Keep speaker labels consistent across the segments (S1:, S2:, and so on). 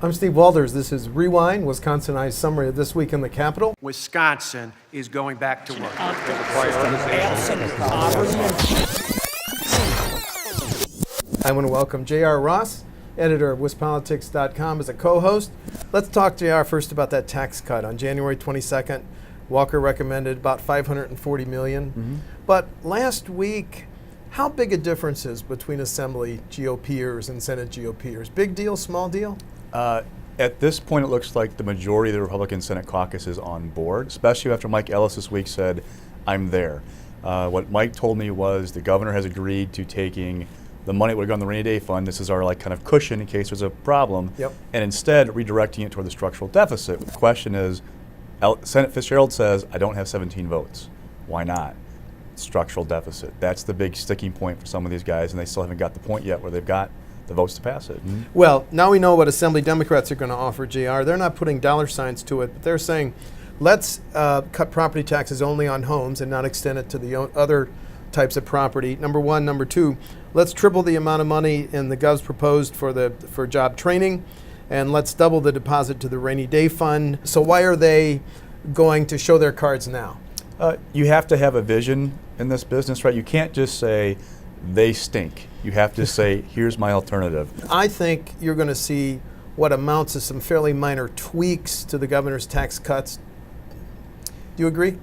S1: I'm Steve Walters. This is Rewind, WisconsinEye's summary of this week in the Capitol.
S2: Wisconsin is going back to work.
S1: I want to welcome J.R. Ross, editor of WisPolitics.com, as a co-host. Let's talk, J.R., first about that tax cut. On January 22nd, Walker recommended about $540 million.
S3: Mm-hmm.
S1: But last week, how big a difference is between Assembly GOPers and Senate GOPers? Big deal, small deal?
S3: At this point, it looks like the majority of the Republican Senate caucus is on board, especially after Mike Ellis this week said, I'm there. What Mike told me was the governor has agreed to taking the money that would have gone to the rainy day fund. This is our kind of cushion in case there's a problem.
S1: Yep. And
S3: instead redirecting it toward the structural deficit. The question is, Senate Fitzgerald says, I don't have 17 votes. Why not? Structural deficit. That's the big sticking point for some of these guys, and they still haven't got the point yet where they've got the votes to pass it. Mm-hmm.
S1: Well, now we know what Assembly Democrats are going to offer, JR. They're not putting dollar signs to it, but they're saying, let's cut property taxes only on homes and not extend it to the other types of property. Number one. Number two, let's triple the amount of money in the Gov's proposed for job training, and let's double the deposit to the rainy day fund. So why are they going to show their cards now?
S3: You have to have a vision in this business, right? You can't just say, they stink. You have to say, here's my alternative.
S1: I think you're going to see what amounts to some fairly minor tweaks to the governor's tax cuts. Do you agree?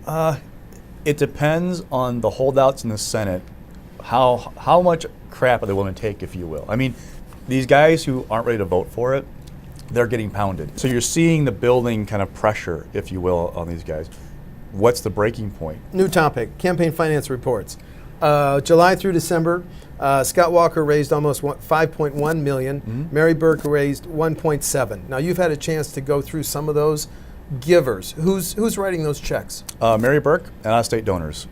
S3: It depends on the holdouts in the Senate, how much crap are they willing to take, if you will. I mean, these guys who aren't ready to vote for it, they're getting pounded. So you're seeing the building kind of pressure, if you will, on these guys. What's the breaking point?
S1: New topic, campaign finance reports. July through December, Scott Walker raised almost $5.1 million.
S3: Mm-hmm.
S1: Mary Burke raised $1.7. Now you've had a chance to go through some of those givers. Who's writing those checks?
S3: Mary Burke and out-of-state donors.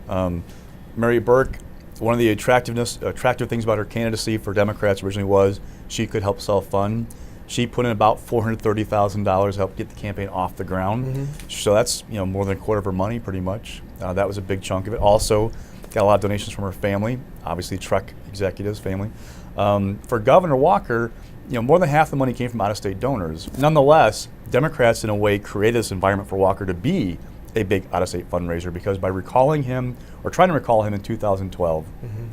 S3: Mary Burke, one of the attractive things about her candidacy for Democrats originally was she could help self-fund. She put in about $430,000 to help get the campaign off the ground. Mm-hmm. So that's more than a quarter of her money, pretty much. That was a big chunk of it. Also, got a lot of donations from her family, obviously truck executives, family. For Governor Walker, more than half the money came from out-of-state donors. Nonetheless, Democrats in a way created this environment for Walker to be a big out-of-state fundraiser because by recalling him, or trying to recall him in 2012, mm-hmm.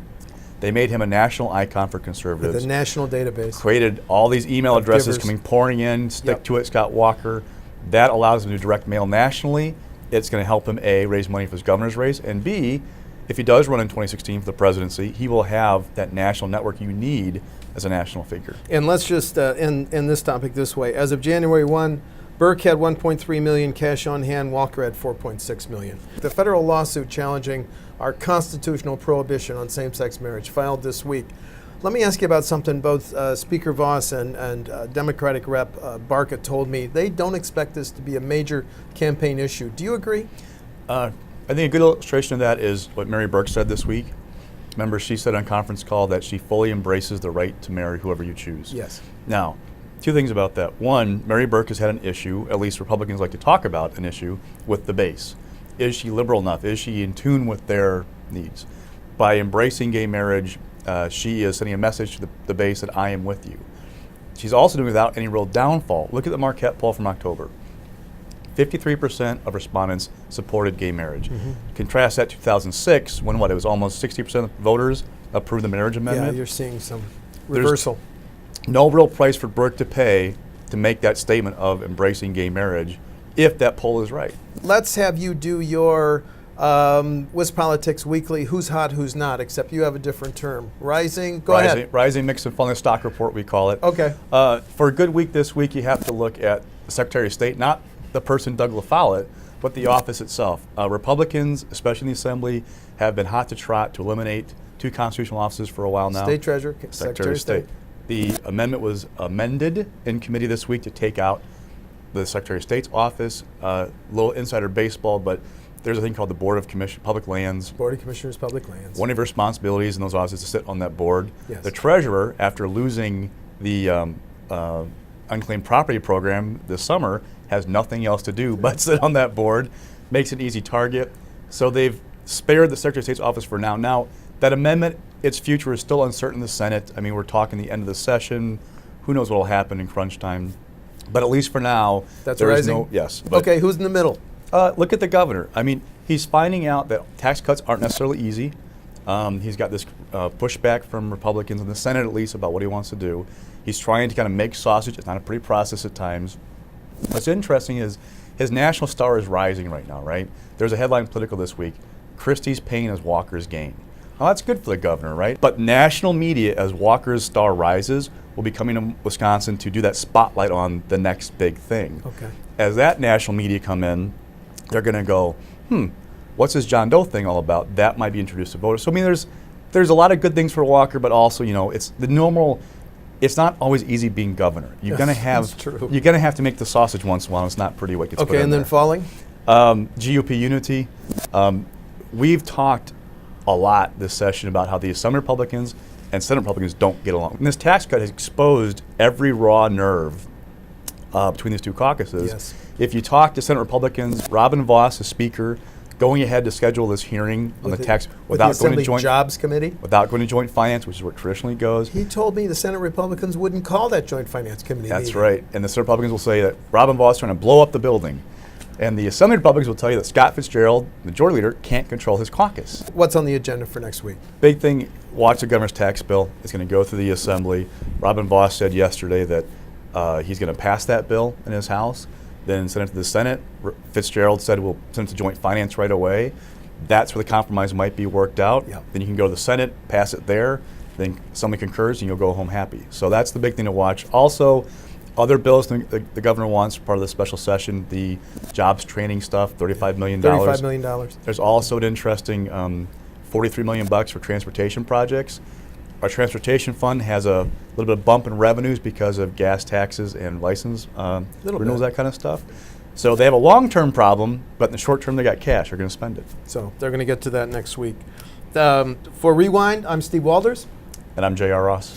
S3: they made him a national icon for conservatives.
S1: With a national database.
S3: Created all these email addresses pouring in, stick to it, Scott Walker. That allows him to direct mail nationally. It's going to help him, A, raise money for his governor's race, and B, if he does run in 2016 for the presidency, he will have that national network you need as a national figure.
S1: And let's just end this topic this way. As of January 1, Burke had $1.3 million cash on hand, Walker had $4.6 million. The federal lawsuit challenging our constitutional prohibition on same-sex marriage filed this week. Let me ask you about something both Speaker Voss and Democratic Rep. Barca told me. They don't expect this to be a major campaign issue. Do you agree?
S3: I think a good illustration of that is what Mary Burke said this week. Remember, she said on conference call that she fully embraces the right to marry whoever you choose.
S1: Yes.
S3: Now, two things about that. One, Mary Burke has had an issue, at least Republicans like to talk about an issue, with the base. Is she liberal enough? Is she in tune with their needs? By embracing gay marriage, she is sending a message to the base that I am with you. She's also doing it without any real downfall. Look at the Marquette poll from October. 53% of respondents supported gay marriage. Mm-hmm. Contrast that to 2006, when it was almost 60% of voters approved the marriage amendment.
S1: Yeah, you're seeing some reversal.
S3: There's no real price for Burke to pay to make that statement of embracing gay marriage, if that poll is right.
S1: Let's have you do your Wisp Politics Weekly, who's hot, who's not, except you have a different term. Rising, go ahead.
S3: Rising Mix and Fun Stock Report, we call it.
S1: Okay.
S3: For a good week this week, you have to look at the Secretary of State, not the person Doug LaFollette, but the office itself. Republicans, especially in the Assembly, have been hot to trot to eliminate two constitutional offices for a while now.
S1: State Treasurer, Secretary of State.
S3: The amendment was amended in committee this week to take out the Secretary of State's office. Little insider baseball, but there's a thing called the Board of Public Lands.
S1: Board of Commissioners, Public Lands.
S3: One of your responsibilities in those offices is to sit on that board.
S1: Yes.
S3: The treasurer, after losing the unclaimed property program this summer, has nothing else to do but sit on that board. Makes an easy target. So they've spared the Secretary of State's office for now. Now, that amendment, its future is still uncertain in the Senate. I mean, we're talking the end of the session. Who knows what will happen in crunch time. But at least for now,
S1: That's
S3: there is
S1: rising?
S3: no, yes. But
S1: Okay, who's in the middle?
S3: look at the governor. I mean, he's finding out that tax cuts aren't necessarily easy. He's got this pushback from Republicans in the Senate, at least, about what he wants to do. He's trying to kind of make sausage. It's not a pretty process at times. What's interesting is his national star is rising right now, right? There's a headline in Political this week, Christie's pain as Walker's gain. Now, that's good for the governor, right? But national media, as Walker's star rises, will be coming to Wisconsin to do that spotlight on the next big thing.
S1: Okay.
S3: As that national media come in, they're going to go, what's this John Doe thing all about? That might be introduced to voters. So, I mean, there's a lot of good things for Walker, but also, you know, it's the normal. It's not always easy being governor. You're going to have
S1: That's true.
S3: You're going to have to make the sausage once in a while. It's not pretty what gets put
S1: Okay,
S3: in
S1: and then
S3: there.
S1: falling?
S3: GOP unity. We've talked a lot this session about how the Assembly Republicans and Senate Republicans don't get along. And this tax cut has exposed every raw nerve between these two caucuses.
S1: Yes.
S3: If you talk to Senate Republicans, Robin Vos, the Speaker, going ahead to schedule this hearing on the tax
S1: With the
S3: without going to
S1: Assembly
S3: joint
S1: Jobs Committee?
S3: without going to joint finance, which is where it traditionally goes.
S1: He told me the Senate Republicans wouldn't call that Joint Finance Committee
S3: That's
S1: meeting.
S3: right. And the Senate Republicans will say that Robin Vos is trying to blow up the building. And the Assembly Republicans will tell you that Scott Fitzgerald, Majority Leader, can't control his caucus.
S1: What's on the agenda for next week?
S3: Big thing, watch the governor's tax bill. It's going to go through the Assembly. Robin Vos said yesterday that he's going to pass that bill in his House, then send it to the Senate. Fitzgerald said we'll send it to joint finance right away. That's where the compromise might be worked out.
S1: Yep.
S3: Then you can go to the Senate, pass it there, then somebody concurs, and you'll go home happy. So that's the big thing to watch. Also, other bills the governor wants, part of the special session, the jobs training stuff, $35 million.
S1: $35 million.
S3: There's also an interesting $43 million for transportation projects. Our transportation fund has a little bit of bump in revenues because of gas taxes and license renewals,
S1: bit.
S3: that kind of stuff. So they have a long-term problem, but in the short term they got cash. They're going to spend it.
S1: So they're going to get to that next week. For Rewind, I'm Steve Walders.
S3: And I'm J.R. Ross.